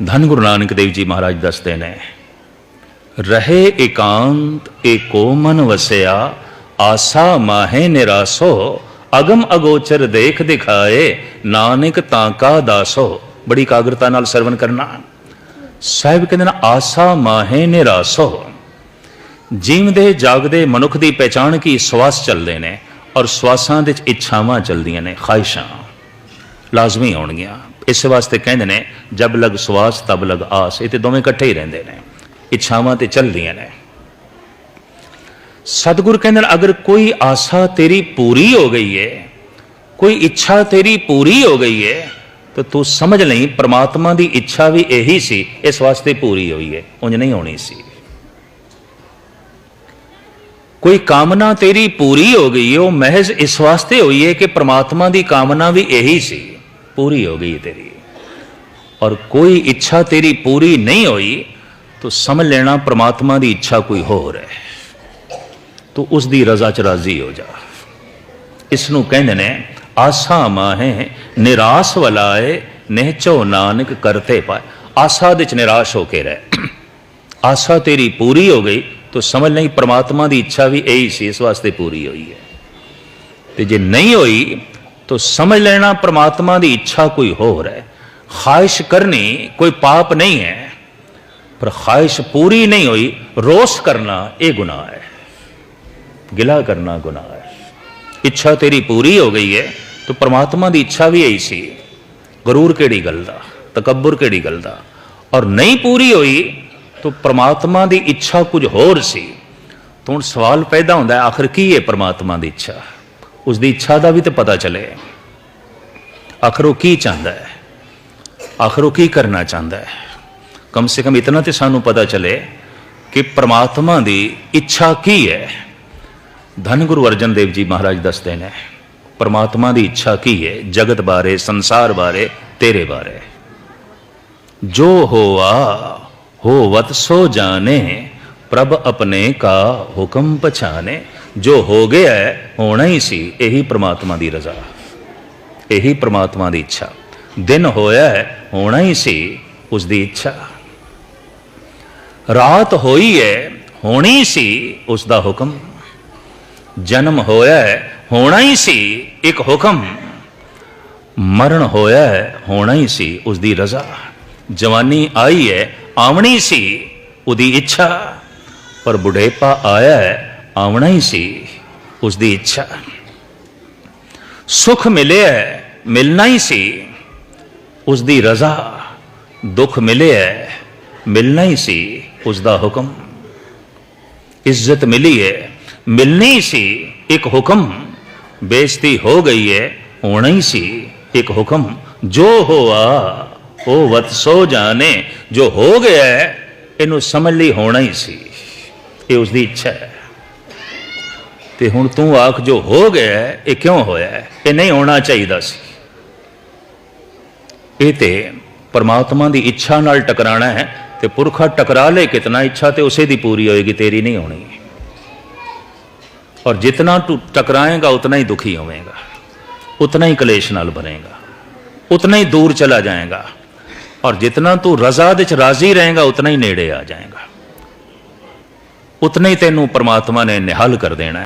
धन गुरु नानक देव जी महाराज दसते ने, रहे एकांत एको मन वसया, आसा माहे निरासो, अगम अगोचर देख दिखाए, नानक ताका दासो। बड़ी एकाग्रता नाल सरवण करना। साहिब कहते हैं आसा माहे निरासो। जीवदे जागदे मनुख की पहचान की श्वास चलते हैं और श्वासां दे इच्छावां चलदियां ने, ख्वाहिशां लाजमी आउणगियां। इस वास्ते कहते हैं जब लग श्वास तब लग आस। ये तो दोवें इकट्ठे ही रहिंदे ने, इच्छावां ते चलदियां ने। सतगुरु कहते अगर कोई आशा तेरी पूरी हो गई है, कोई इच्छा तेरी पूरी हो गई है, तो तू समझ नहीं परमात्मा की इच्छा भी यही सी, इस वास्ते पूरी हुई है, उंज नहीं होनी सी। कोई कामना तेरी पूरी हो गई है, वो महज इस वास्ते हुई है कि परमात्मा की कामना भी यही सी, पूरी हो गई तेरी। और कोई इच्छा तेरी पूरी नहीं हुई तो समझ लेना परमात्मा की इच्छा कोई होर है, तो उसकी रजा च राजी हो जा। इसनों कहते ने आसा माहे निराश वलाए, नेचो नानक करते पाए। आशा दे च निराश होके रह। आशा तेरी पूरी हो गई तो समझ नहीं परमात्मा की इच्छा भी यही सी, इस वास्ते पूरी हुई है। तो जे नहीं हुई तो समझ लेना परमात्मा की इच्छा कोई होर है। ख्वाहिश करनी कोई पाप नहीं है, पर ख्वाहिश पूरी नहीं हुई, रोष करना यह गुनाह है, गिला करना गुनाह है। इच्छा तेरी पूरी हो गई है तो परमात्मा की इच्छा भी यही सी, गरूर केड़ी गल दा, तकब्बुर केड़ी गल दा। और नहीं पूरी हुई तो परमात्मा की इच्छा कुछ होर सी। तो हुण सवाल पैदा होंदा है आखिर की है परमात्मा की इच्छा, उसकी इच्छा का भी तो पता चले। आखिर वो की चाहता है, आखिर वो की करना चाहता है। कम से कम इतना तो सानू पता चले कि परमात्मा की इच्छा की है। धन गुरु अर्जन देव जी महाराज दसते हैं परमात्मा की इच्छा की है, जगत बारे, संसार बारे, तेरे बारे। जो होवा होवत सो जाने, प्रभ अपने का हुक्म पछाने। जो हो गया है होना ही सी, यही परमात्मा की रजा, यही परमात्मा की इच्छा। दिन होया है होना ही सी, उसकी इच्छा। रात होई है होनी सी, उसका हुक्म। जन्म होया है होना ही सी, एक हुक्म। मरण होया है होना ही सी, उसकी रजा। जवानी आई है आवनी सी, उसकी इच्छा। पर बुढ़ेपा आया है आवना ही सी, उसकी इच्छा। सुख मिले है मिलना ही सी, उसकी रजा। दुख मिले है मिलना ही सी, उसका हुक्म। इज्जत मिली है मिलनी ही सी, एक हुक्म। बेइज्जती हो गई है होना ही सी, एक हुक्म। जो हुआ वो वत सो जाने। जो हो गया है इनू समझ ली होना ही सी, ये उसकी इच्छा है। ते हुण तू आख जो हो गया है ये क्यों होया है, ये नहीं होना चाहिए सी। ये ते परमात्मा की इच्छा नाल टकराना है। ते पुरखा टकरा ले कितना, इच्छा तो उसे दी पूरी होएगी, तेरी नहीं होनी। और जितना तू टकराएगा उतना ही दुखी होवेगा, उतना ही कलेश नाल बनेगा, उतना ही दूर चला जाएगा। और जितना तू रजा दे च राजी रहेगा उतना ही नेड़े आ जाएगा, उतना ही तेनू परमात्मा ने निहल कर देना है।